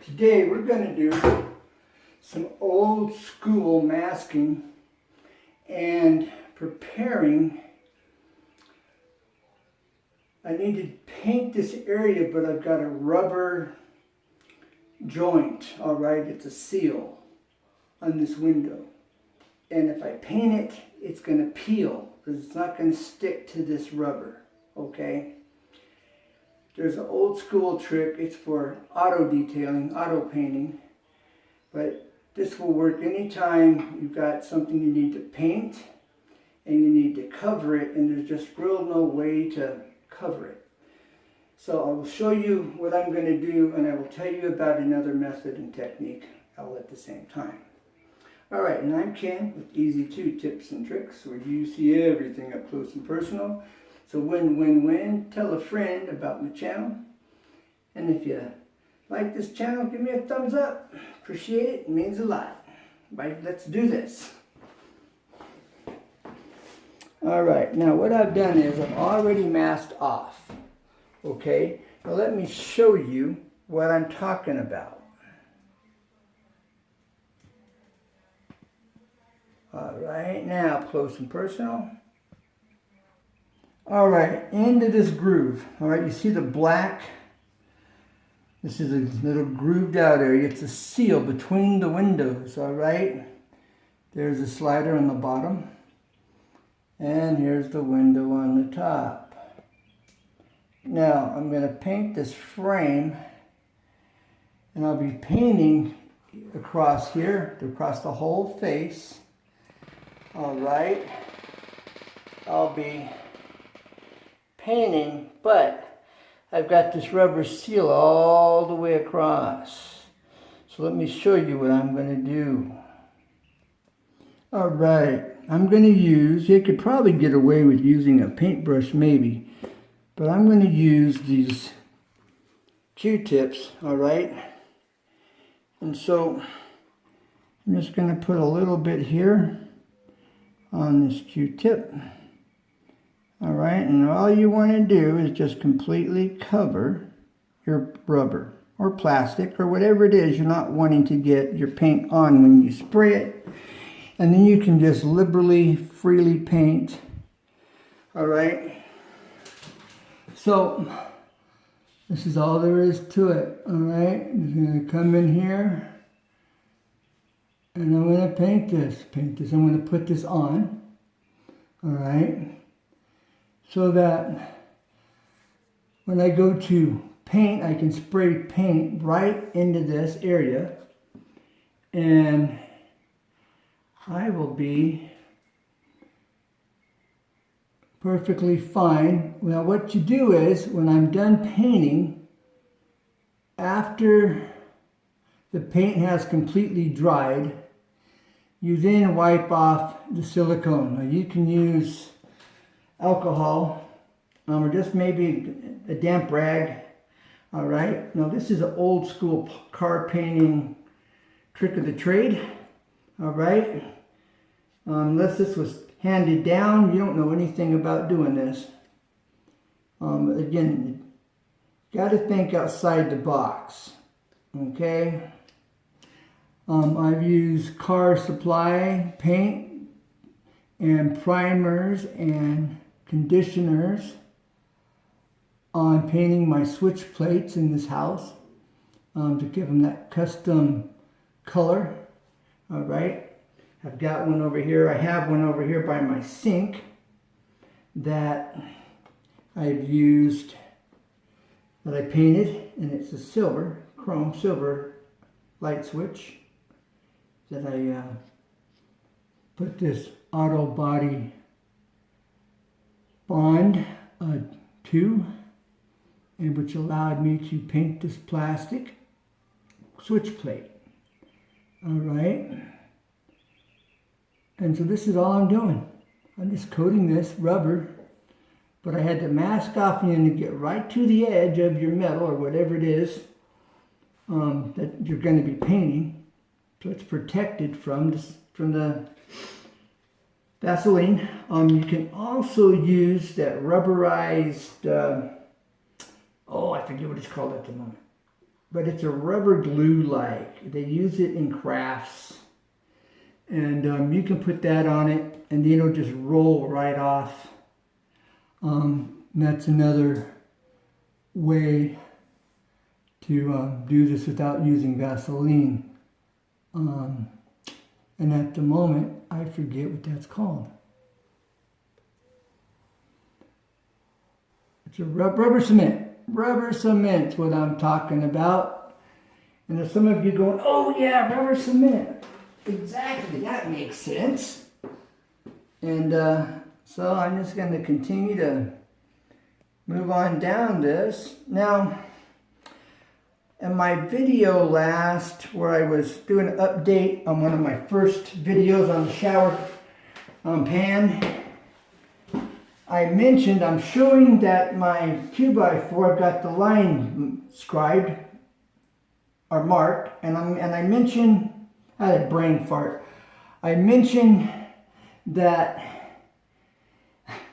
Today we're going to do some old school masking and preparing. I need to paint this area, but I've got a rubber joint, all right? It's a seal on this window. And if I paint it, it's going to peel because it's not going to stick to this rubber, okay? There's an old school trick. It's for auto detailing, auto painting. But this will work anytime you've got something you need to paint and you need to cover it, and there's just real no way to cover it. So I will show you what I'm going to do, and I will tell you about another method and technique all at the same time. Alright, and I'm Ken with Easy 2 Tips and Tricks, where you see everything up close and personal. So win. Tell a friend about my channel. And if you like this channel, give me a thumbs up. Appreciate it. It means a lot. Right, let's do this. Alright, now what I've done is I've already masked off. Okay, now let me show you what I'm talking about. Alright, now close and personal. Alright, into this groove. Alright, you see the black? This is a little grooved out area. It's a seal between the windows, alright? There's a slider on the bottom. And here's the window on the top. Now, I'm going to paint this frame. And I'll be painting across here, across the whole face. Alright. I'll be painting, but I've got this rubber seal all the way across. So let me show you what I'm going to do. Alright, I'm going to use, you could probably get away with using a paintbrush maybe, but I'm going to use these Q-tips, alright? And so I'm just going to put a little bit here on this Q-tip. Alright, and all you want to do is just completely cover your rubber or plastic or whatever it is you're not wanting to get your paint on when you spray it. And then you can just liberally, freely paint. Alright, so this is all there is to it. Alright, I'm going to come in here and I'm going to paint this. I'm going to put this on. Alright. So that when I go to paint, I can spray paint right into this area, and I will be perfectly fine. Now what you do is, when I'm done painting, after the paint has completely dried, you then wipe off the silicone. Now you can use alcohol, or just maybe a damp rag. All right, now this is an old school car painting trick of the trade. All right, unless this was handed down, you don't know anything about doing this. Again, you got to think outside the box. Okay, I've used car supply paint and primers and conditioners on painting my switch plates in this house to give them that custom color. All right, I've got one over here. I have one over here by my sink that I've used, that I painted, and it's a silver, chrome silver light switch that I put this auto body bond to, and which allowed me to paint this plastic switch plate. Alright, and so this is all I'm doing. I'm just coating this rubber, but I had to mask off in to get right to the edge of your metal or whatever it is that you're going to be painting, so it's protected from the Vaseline. You can also use that rubberized, I forget what it's called at the moment. but it's a rubber glue-like. They use it in crafts. And you can put that on it, and then it'll just roll right off. That's another way to do this without using Vaseline. And at the moment, I forget what that's called. It's a rubber cement. Rubber cement's what I'm talking about. And there's some of you going, oh yeah, rubber cement. Exactly, that makes sense. And so I'm just going to continue to move on down this. Now, in my video last, where I was doing an update on one of my first videos on the shower pan, I mentioned I'm showing that my 2x4 got the line scribed or marked, and I mentioned, I had a brain fart. I mentioned that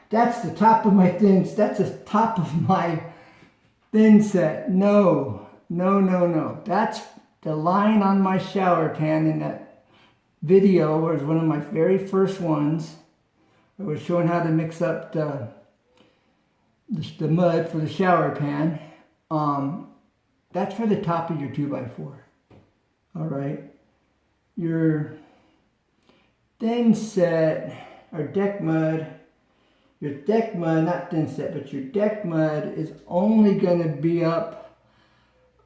that's the top of my that's the top of my thin set. No. That's the line on my shower pan in that video. Was one of my very first ones. I was showing how to mix up the mud for the shower pan. That's for the top of your 2x4. All right. Your thin set or deck mud, not thin set, but your deck mud is only going to be up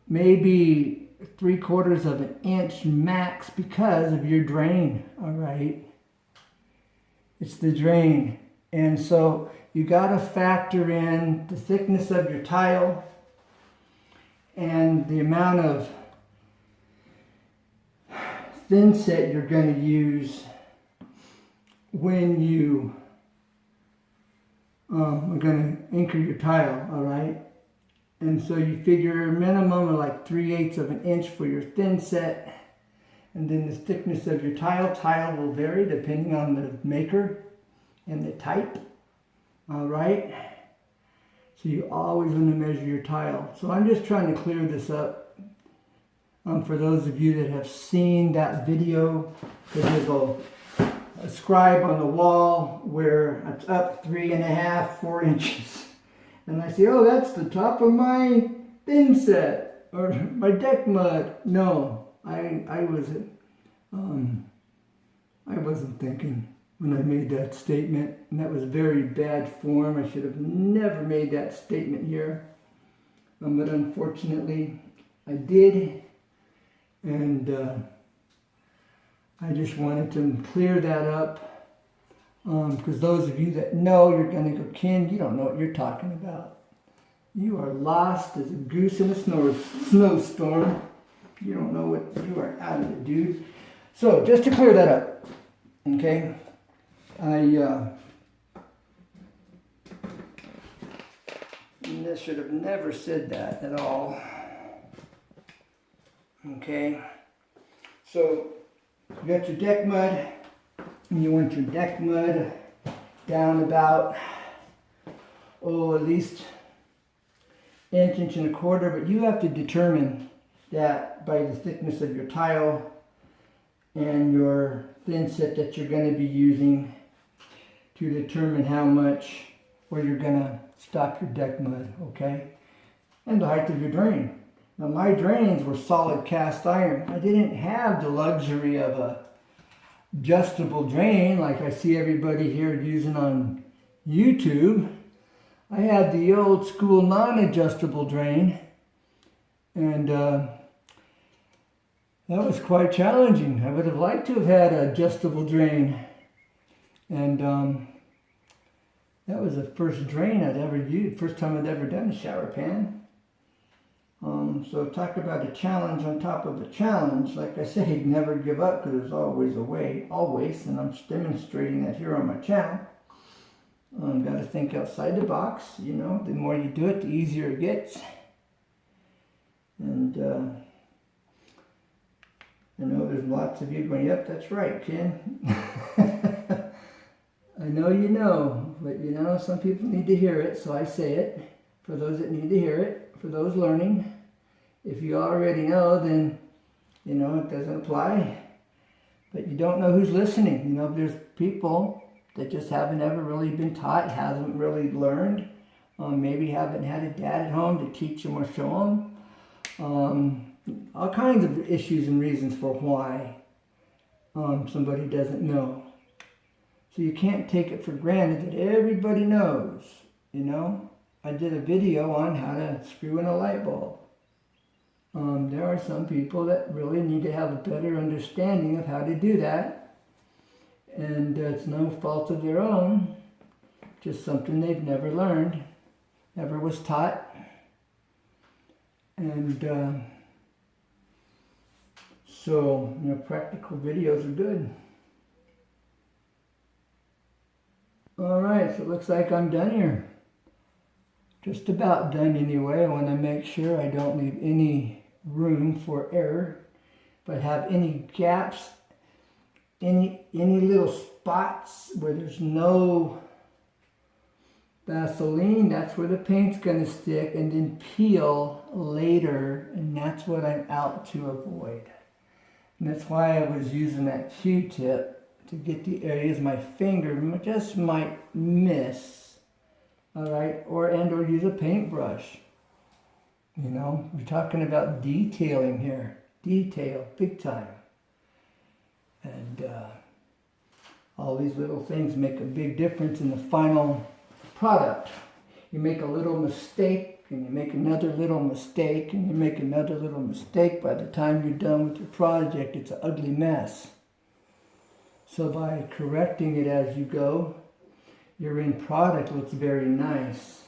maybe 3/4 of an inch max because of your drain. All right. It's the drain. And so you got to factor in the thickness of your tile and the amount of thin set you're going to use when you are going to anchor your tile, all right? And so you figure a minimum of like 3/8 of an inch for your thin set, and then the thickness of your tile. Tile will vary depending on the maker and the type, all right? So you always want to measure your tile. So I'm just trying to clear this up. For those of you that have seen that video, there's a scribe on the wall where it's up 3.5, 4 inches. And I say, oh, that's the top of my thin set or my deck mud. No, I wasn't thinking when I made that statement. And that was very bad form. I should have never made that statement here. But unfortunately, I did. And I just wanted to clear that up. Because those of you that know, you're going to go, Ken, you don't know what you're talking about. You are lost as a goose in a snowstorm. You don't know what, you are out of it, dude. So, just to clear that up, okay, I should have never said that at all. Okay, so you got your deck mud, and you want your deck mud down about, at least inch, 1.25 inches, but you have to determine that by the thickness of your tile and your thin set that you're going to be using to determine how much, where you're going to stop your deck mud, okay? And the height of your drain. Now my drains were solid cast iron. I didn't have the luxury of a adjustable drain like I see everybody here using on YouTube. I had the old school non-adjustable drain, and that was quite challenging. I would have liked to have had an adjustable drain, and that was the first drain I'd ever used, first time I'd ever done a shower pan. So talk about a challenge on top of a challenge. Like I say, never give up, because there's always a way, always, and I'm demonstrating that here on my channel. Got to think outside the box, you know. The more you do it, the easier it gets. And I know there's lots of you going, yep, that's right, Ken. I know you know, but you know, some people need to hear it, so I say it. For those that need to hear it, for those learning, If you already know, then, you know, it doesn't apply. But you don't know who's listening. You know, there's people that just haven't ever really been taught, haven't really learned. Maybe haven't had a dad at home to teach them or show them. All kinds of issues and reasons for why somebody doesn't know. So you can't take it for granted that everybody knows, you know. I did a video on how to screw in a light bulb. There are some people that really need to have a better understanding of how to do that. And it's no fault of their own, just something they've never learned, never was taught. And so, you know, practical videos are good. Alright, so it looks like I'm done here. Just about done anyway. I want to make sure I don't leave any room for error. If I have any gaps, any little spots where there's no Vaseline, that's where the paint's going to stick and then peel later, and that's what I'm out to avoid. And that's why I was using that Q-tip to get the areas my finger just might miss. Alright, or use a paintbrush. You know, we're talking about detailing here. Detail, big time. And all these little things make a big difference in the final product. You make a little mistake, and you make another little mistake, and you make another little mistake. By the time you're done with your project, it's an ugly mess. So by correcting it as you go, your end product looks very nice.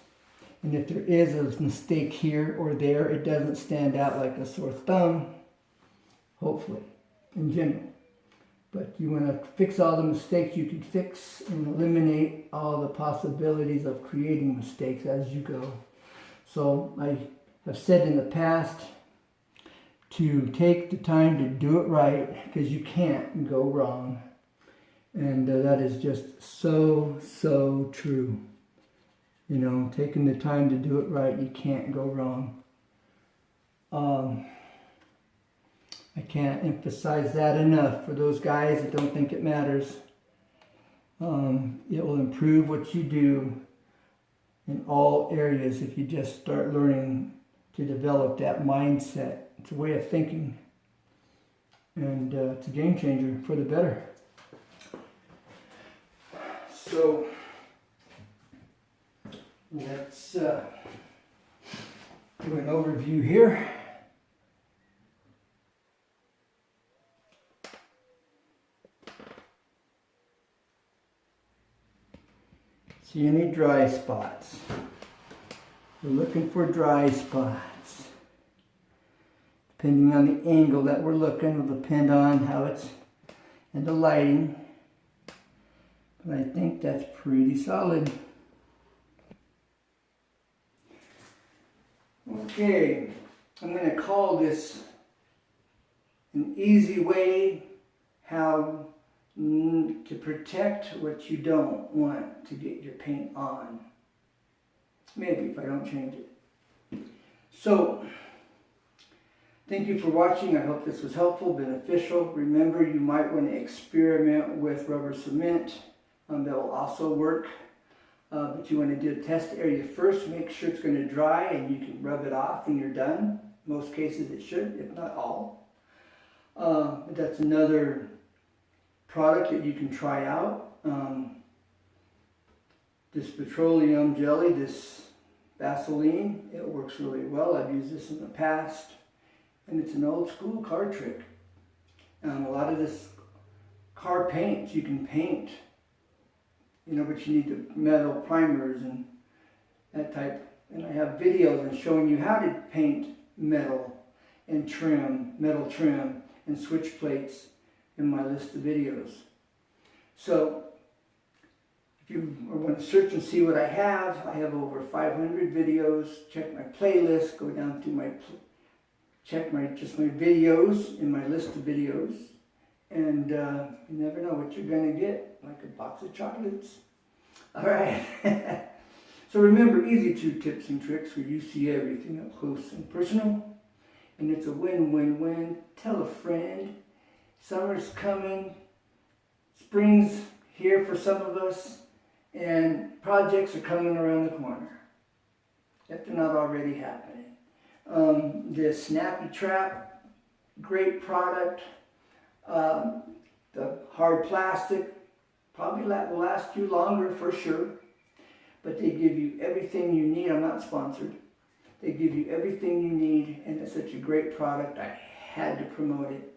And if there is a mistake here or there, it doesn't stand out like a sore thumb, hopefully, in general. But you want to fix all the mistakes you can fix and eliminate all the possibilities of creating mistakes as you go. So I have said in the past to take the time to do it right, because you can't go wrong. And that is just so true. You know, taking the time to do it right, you can't go wrong. I can't emphasize that enough for those guys that don't think it matters. It will improve what you do in all areas if you just start learning to develop that mindset. It's a way of thinking. And it's a game changer for the better. So let's do an overview here. See any dry spots? We're looking for dry spots. Depending on the angle that we're looking will depend on how it's and the lighting. But I think that's pretty solid. Okay, I'm going to call this an easy way how to protect what you don't want to get your paint on. Maybe if I don't change it. So, thank you for watching. I hope this was helpful, beneficial. Remember, you might want to experiment with rubber cement. That will also work. But you want to do a test area first. Make sure it's going to dry and you can rub it off when you're done. Most cases it should, if not all. But that's another product that you can try out. This petroleum jelly, this Vaseline, it works really well. I've used this in the past. And it's an old school car trick. A lot of this car paints you can paint. You know, but you need the metal primers and that type. And I have videos on showing you how to paint metal and metal trim and switch plates in my list of videos. So, if you want to search and see what I have over 500 videos. Check my playlist, go down to check my videos in my list of videos. And you never know what you're going to get, like a box of chocolates. All right. So remember, easy 2 tips and tricks where you see everything up close and personal. and it's a win-win-win. Tell a friend. Summer's coming. Spring's here for some of us, and projects are coming around the corner, if they're not already happening. The Snappy Trap, great product. The hard plastic, probably will last you longer for sure, but they give you everything you need. I'm not sponsored. They give you everything you need, and it's such a great product. I had to promote it.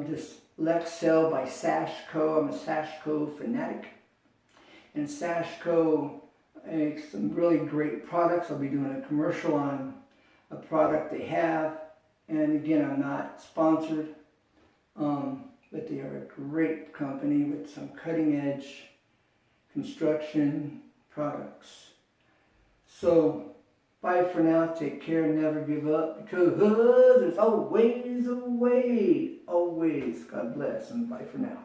This Lexcel by Sashco. I'm a Sashco fanatic. And Sashco makes some really great products. I'll be doing a commercial on a product they have. And again, I'm not sponsored, but they are a great company with some cutting edge construction products. So, bye for now. Take care. Never give up, because there's always a way. Always. God bless, and bye for now.